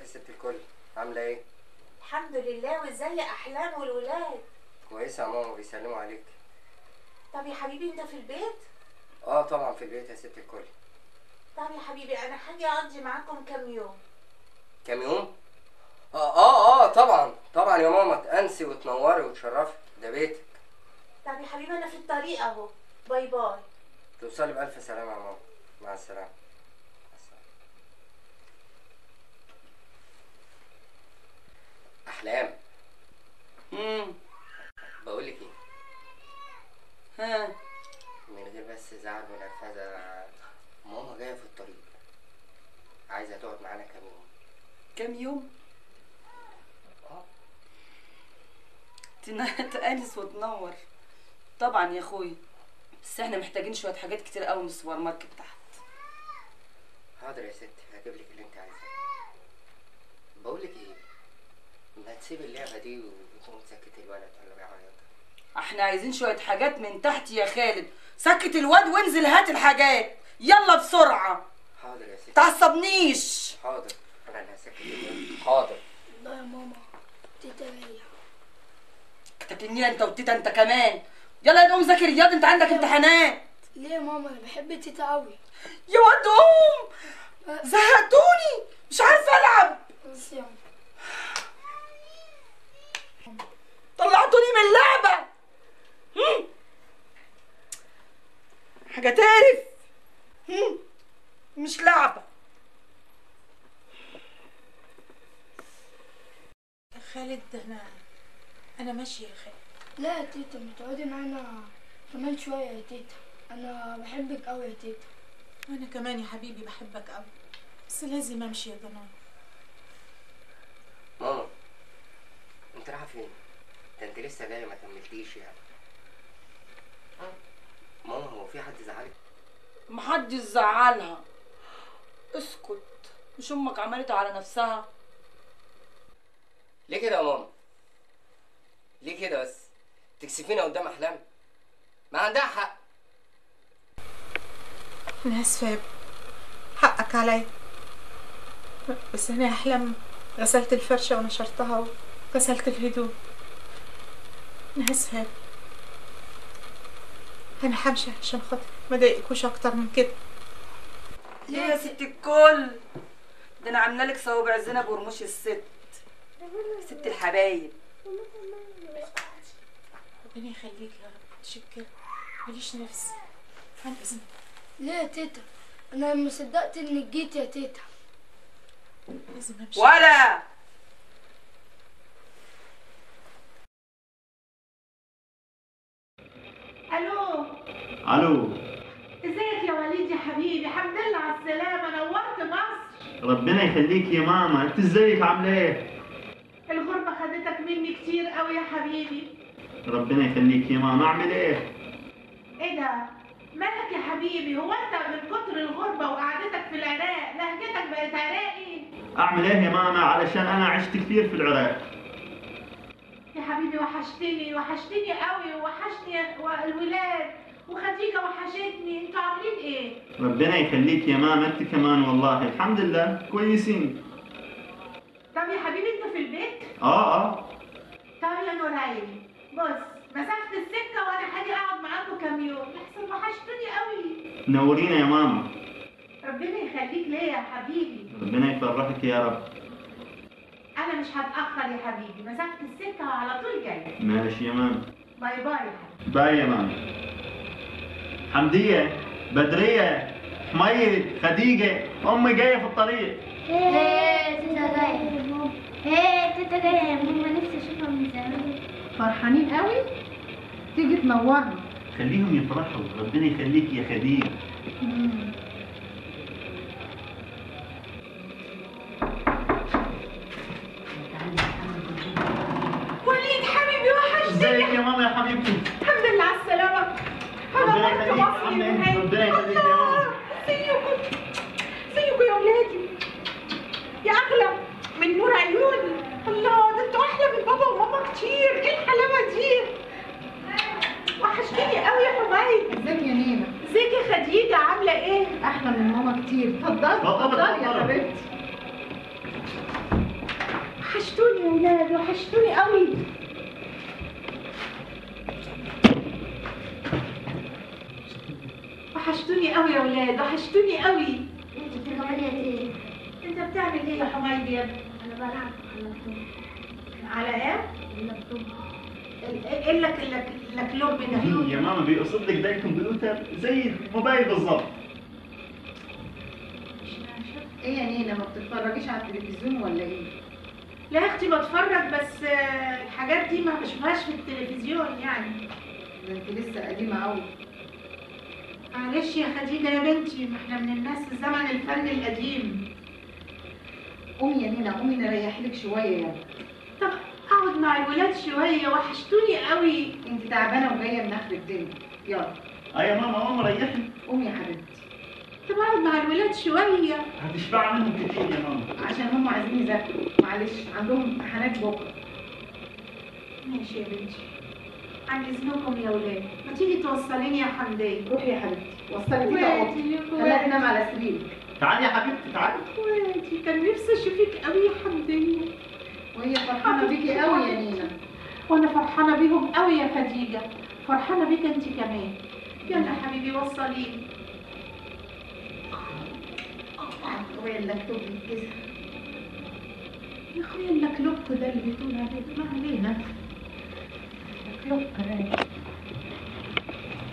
ست الكل، عاملة ايه؟ الحمد لله. وازاي احلام والولاد؟ كويسة يا ماما، بيسلموا عليك. طب يا حبيبي انت في البيت؟ اه طبعا في البيت يا ست الكل. طب يا حبيبي انا هاجي اقضي معاكم كام يوم. كام يوم؟ طبعا طبعا يا ماما، تأنسي وتنوري وتشرفي، ده بيتك. طب يا حبيبي انا في الطريق اهو. باي باي. توصلي بألف سلامة يا ماما. مع السلامة. أحلام. بقولك ايه؟ ها؟ من غير بس زعل ونرفزة، ماما جاية في الطريق، عايزة تقعد معانا كام يوم. كام يوم؟ اه. تأنس وتنور. طبعا يا اخوي، بس احنا محتاجين شويه حاجات كتير قوي من السوبر ماركت تحت. حاضر يا ستي، هجيب لك اللي انت عايزاه. بقولك ايه؟ ما تسيب اللعبة دي وتقوم تسكتي الولد ولا بيعيط. احنا عايزين شويه حاجات من تحت يا خالد. سكت الواد وانزل هات الحاجات يلا بسرعه. حاضر يا ستي. تعصبنيش. حاضر، انا اللي هسكت الولد. حاضر. لا يا ماما، تيتا جايه. تكلمني انت والتيتا انت كمان. يلا يا قوم ذاكر رياض، انت عندك امتحانات. ليه يا ماما؟ انا بحب تيتا قوي. يا واد قوم، زهقتوني مش عارفه العب. بس يا طلعتوني من اللعبه. حاجه تعرف. مش لعبه. خالد انا ماشيه يا خالد. لا يا تيتا، ما تقعدي معانا كمان شويه يا تيتا. انا بحبك قوي يا تيتا. وانا كمان يا حبيبي بحبك قوي، بس لازم امشي يا ضنايا. ماما، انت رايحة فين؟ ده انت لسه جاية ما كملتيش يعني. ماما، هو في حد زعلك؟ محدش زعلها. اسكت، مش امك عملت على نفسها؟ ليه كده يا ماما؟ ليه كده بس؟ تكسفينا قدام احلام؟ ما عندها حق. انا اسفه، حقك عليا، بس انا يا احلام غسلت الفرشه ونشرتها وغسلت الهدوم. انا اسفه، انا همشي عشان خاطر ما اضايقكوش اكتر من كده. ليه يا ست الكل؟ ده انا عامله لك صوابع زينب ورموش الست، ست الحبايب. ربنا يخليك يا رب. متشكره، ماليش نفس. عن اذنك. ليه يا تيتا؟ انا ما صدقت انك جيت يا تيتا. لازم امشي. ولا الو. الو. ازيك يا وليد يا حبيبي؟ الحمد لله على السلامه، نورت مصر. ربنا يخليك يا ماما، انت ازيك عامله ايه؟ الغربه خدتك مني كتير قوي يا حبيبي. ربنا يخليك يا ماما، اعمل ايه؟ ايه ده؟ مالك يا حبيبي؟ هو انت من كتر الغربه وقعدتك في العراق لهجتك بقت عراقي؟ اعمل ايه يا ماما؟ علشان انا عشت كثير في العراق. يا حبيبي وحشتني قوي، ووحشني الولاد، وخديجه وحشتني. انتوا عاملين ايه؟ ربنا يخليك يا ماما، انت كمان والله الحمد لله كويسين. طب يا حبيبي انت في البيت؟ اه. طب يا نورين، بص مسافه السكه وانا هاجي اقعد معاكم كام يوم، لحسن وحشتوني قوي. نورينا يا ماما. ربنا يخليك ليا يا حبيبي. ربنا يفرحك يا رب. انا مش هتاخر يا حبيبي، مسافه السكه وعلى طول جاي. ماشي يا ماما. باي باي يا حبيبي. باي يا ماما. حمديه، بدريه، حميد، خديجه، امي جايه في الطريق. ايه تيتا جايه. ايه تيتا جايه يا ماما، نفسي اشوفها من زمان. فرحانين قوي؟ تيجي تنورنا. خليهم يفرحوا، ربنا يخليك يا خديجه. وليد حبيبي وحشتني. ازيك يا ماما يا حبيبتي؟ الحمد لله على السلامة. ربنا يخليك يا عمي، ربنا يخليك يا ماما. زيكم يا ولادي، يا أغلى من نور عيوني. الله، ده انتوا أحلى من بابا وماما كتير. إيه الحلاوة دي؟ وحشتني قوي يا حميد. ازيك يا نينا؟ ازيك يا خديجة؟ عاملة إيه؟ احلى من ماما كتير. اتفضلي اتفضلي يا حبيبتي. يا ولاد وحشتوني قوي. وحشتوني قوي يا ولاد، وحشتوني قوي. انت كمان يا تيتا. انت بتعمل ايه يا حميد يا ابني؟ انا بلعب على اللابتوب. على ايه؟ اللابتوب. ايه اللكلوب ده؟ يا ماما بيقصد لك ده الكمبيوتر زي الموبايل بالظبط. ايه يا نينا ما بتتفرجيش على التلفزيون ولا ايه؟ لا يا اختي بتفرج، بس الحاجات دي ما بشوفهاش في التلفزيون يعني. ده انت لسه قديمه قوي. معلش يا خديجه يا بنتي، ما احنا من الناس في زمن الفن القديم. قومي يا نينا قومي نريح لك شويه يلا. طب اقعد مع الولاد شويه، وحشتوني قوي. انت تعبانه وجايه من اخر الدنيا. يلا. يا ماما قوم ريحي. قومي يا حبيبتي. طب اقعد مع الولاد شويه. هتشبع منهم كتير يا ماما. عشان هم عايزين يذاكروا معلش عندهم امتحانات بكره. ماشي يا بنتي، عن اذنكم يا ولاد، ما تيجي توصليني يا حمدية. روحي يا حبيبتي وصلي تيتا اوضتك. خليها تنام على سريرك. تعالي يا حبيبتي تعالي. اخواتي كان نفسي اشوفك قوي يا حمدية. وهي فرحانه بيكي قوي يا نينا. وانا فرحانه بيهم قوي يا خديجه، فرحانه بيك انت كمان. يلا حبيبي وصليني. هو اللابتوب بيتكسر. يا اخويا اللكلوك ده اللي بتقول عليه ما علينا. اللكلوك رايق.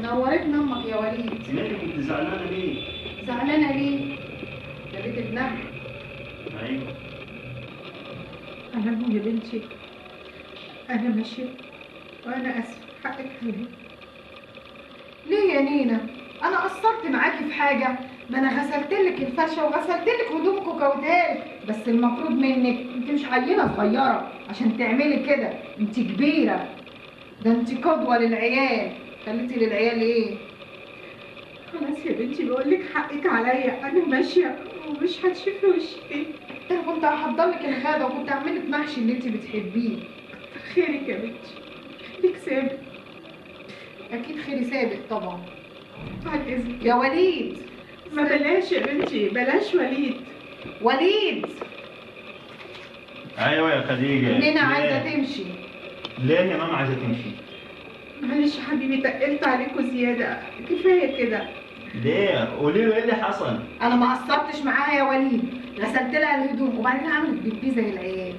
نورتنا امك يا وليد. مالك انت زعلانه ليه؟ زعلانه ليه؟ ده بيت ابنها. ايوه. انا يا بنتي، انا ماشيه وانا اسفه، حقك عليا. ليه يا نينا؟ انا قصرت معاكي في حاجه؟ ما انا غسلت لك الفرشه وغسلت لك هدومك وكويتها لك، بس المفروض منك انت مش عيله صغيره عشان تعملي كده، انت كبيره. ده انت قدوه للعيال. خليتي للعيال ايه؟ خلاص يا بنتي بقول لك حقك عليا، انا ماشيه ومش هتشوفي وشي. انا كنت هحضر لك الغدا وكنت هعمل لك محشي اللي انت بتحبيه. خيرك يا بنتي، خيرك سابق. اكيد خيري سابق طبعا. بعد اذنك يا وليد. ما بلاش يا بنتي، بلاش وليد. وليد. ايوه يا خديجه. نينا ليه؟ عايزه تمشي. ليه يا ماما عايزه تمشي؟ معلش يا حبيبي تقلت عليكم زياده، كفايه كده. ليه؟ قولي له ايه اللي حصل؟ انا ما قصرتش معاها يا وليد، غسلت لها الهدوم وبعدين عملت بيبي زي العيال.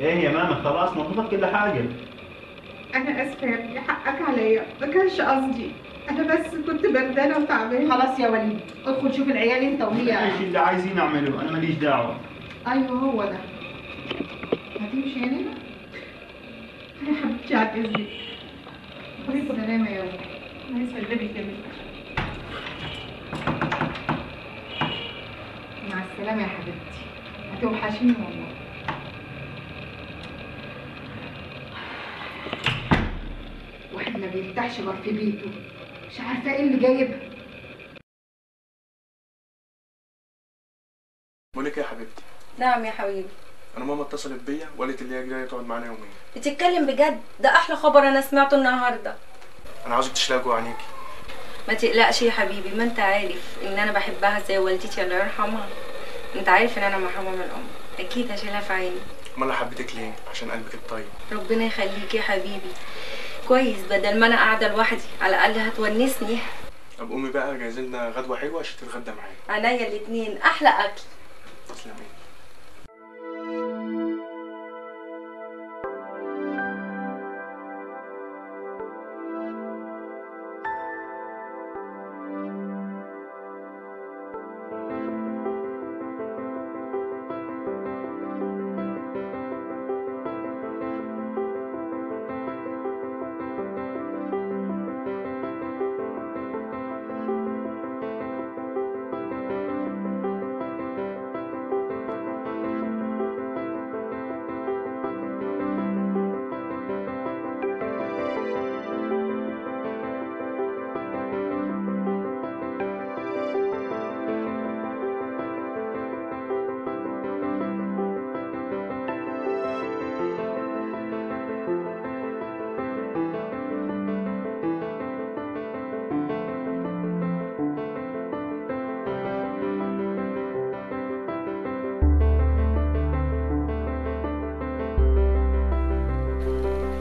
ايه يا ماما خلاص نظفت كل حاجه. انا اسفه يا ابني، حقك عليا، ما كانش قصدي، انا بس كنت بردانه وتعبانه. خلاص يا وليد ادخل شوف العيال انت وهي. ايش اللي عايزين اعمله؟ انا ماليش دعوه. ايوه هو ده. هتمشي يا نينا؟ يا حبيبتي على اذنك. سلامة يا وليد. الله يسلمك يا بنتي. مع السلامة يا حبيبتي. هتوحشيني والله. واحد ما بيرتاحش غير في بيته، مش عارفة ايه اللي جايبها. بقولك ايه يا حبيبتي؟ نعم يا حبيبي. انا ماما اتصلت بيا وقالت اللي هي جايه تقعد معانا يومين. بتتكلم بجد؟ ده احلى خبر انا سمعته النهارده. انا عاوزك تشيلها جوه عينيكي. ما تقلقش يا حبيبي، ما انت عارف ان انا بحبها زي والدتي الله يرحمها. انت عارف ان انا محرومه من امي، اكيد هشيلها في عيني. امال انا حبيتك ليه؟ عشان قلبك الطيب. ربنا يخليك يا حبيبي. كويس، بدل ما انا قاعده لوحدي على الاقل هتونسني. طب قومي بقى جهزي لنا غدوه حلوه عشان تتغدى معايا. عينيا الاتنين، احلى اكل. تسلمي.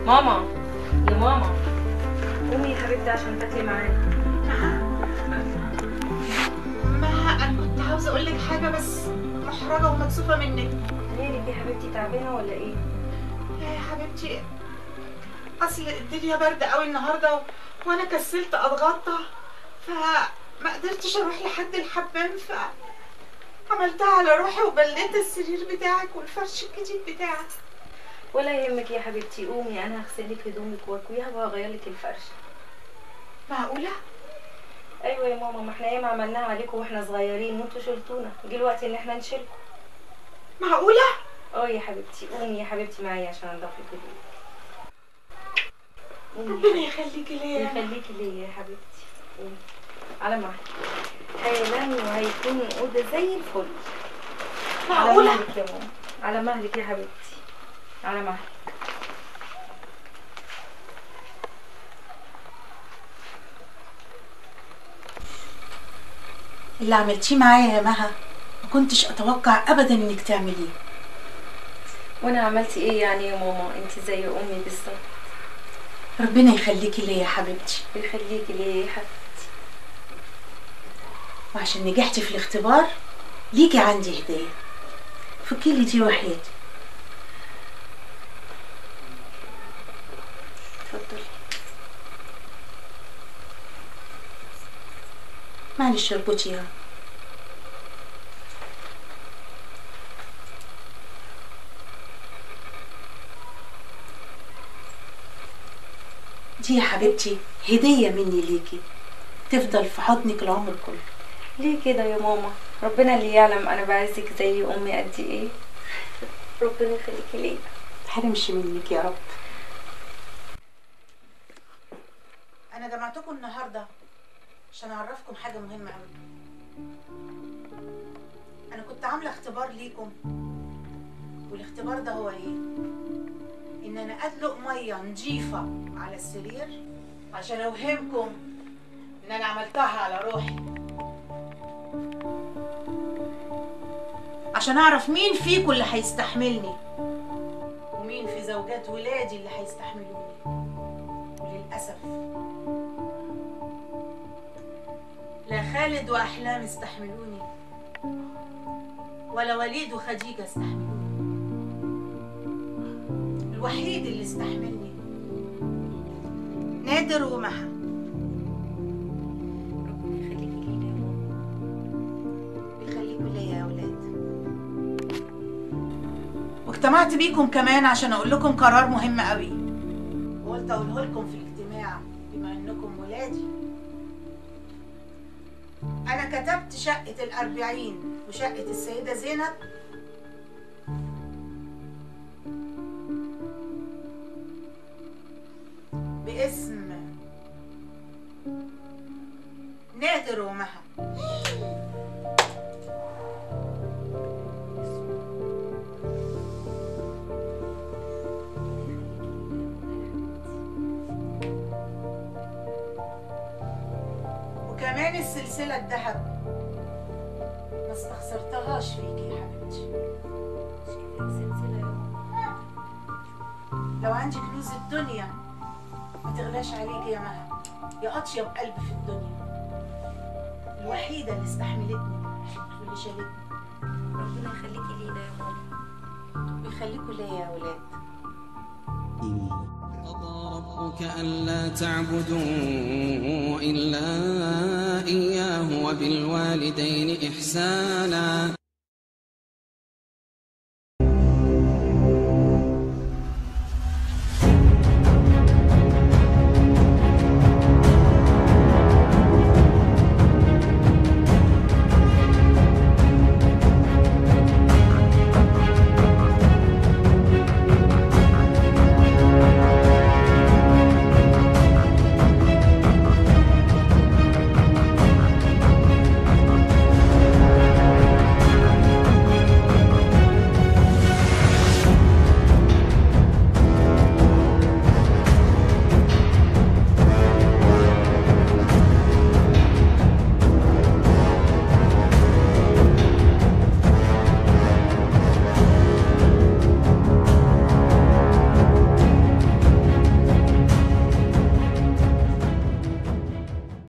ماما يا ماما قومي يا حبيبتي عشان تاكلي معانا. ما انا كنت عاوزه اقول لك حاجه بس محرجه ومكسوفه منك. مالك يا حبيبتي تعبانه ولا ايه؟ يا حبيبتي اصل الدنيا برد قوي النهارده وانا كسلت اتغطى فما قدرتش اروح لحد الحمام فعملتها على روحي وبليت السرير بتاعك والفرش الجديد بتاعك. ولا يهمك يا حبيبتي، قومي انا هغسل لك هدومك واكويها وهغير لك الفرش. معقوله؟ ايوه يا ماما، ما احنا ياما عملناها عليكم واحنا صغيرين وانتوا شلتونا، جه الوقت ان احنا نشيلكم. معقوله؟ اه يا حبيبتي، قومي يا حبيبتي معايا عشان انضف لك هدومك. ربنا يخليكي ليا. يخليكي ليا يا حبيبتي. قومي على مهلك حالا وهيكون الأوضة زي الفل. معقولة؟ على مهلك يا ماما، على مهلك يا حبيبتي، على مهلك. اللي عملتيه معايا يا مها ما كنتش اتوقع ابدا انك تعمليه. وانا عملتي ايه يعني يا ماما؟ انت زي امي بالظبط. ربنا يخليكي ليا يا حبيبتي. يخليكي ليا يا حبيبتي. وعشان نجحتي في الاختبار ليكي عندي هديه. فكيلي دي وحياتي. اتفضلي. معلش اربطيها. دي يا حبيبتي هدية مني ليكي تفضل في حضنك العمر كله. ليه كده يا ماما؟ ربنا اللي يعلم انا بعزك زي امي قد ايه. ربنا يخليكي ليا. محرمش منك يا رب. انا جمعتكم النهارده عشان اعرفكم حاجه مهمه قوي. انا كنت عامله اختبار ليكم، والاختبار ده هو ايه؟ ان انا ادلق ميه نظيفه على السرير عشان اوهمكم ان انا عملتها على روحي، عشان اعرف مين فيكم اللي هيستحملني ومين في زوجات ولادي اللي هيستحملوني. وللاسف لا خالد واحلام استحملوني ولا وليد وخديجه استحملوني. الوحيد اللي استحملني نادر ومها. ربنا يخليكي لينا يا ماما. بيخليكوا ليا يا اولاد. واجتمعت بيكم كمان عشان اقول لكم قرار مهم قوي، وقلت اقوله لكم في الاجتماع بما انكم ولادي. انا كتبت شقة ال40 وشقة السيدة زينب باسم نادر ومها. وكمان السلسلة الذهب ما استخسرتهاش فيكي يا حبيبتي. سلسلة يا ماما. لو عندي كنوز الدنيا ما تغلاش عليكي يا مها، يا اطيب قلب في الدنيا، الوحيده اللي استحملتني واللي شالتني. ربنا يخليكي لينا يا ماما. ويخليكوا ليا يا ولاد. قضى ربك ألا تعبدوا إلا إياه وبالوالدين إحسانا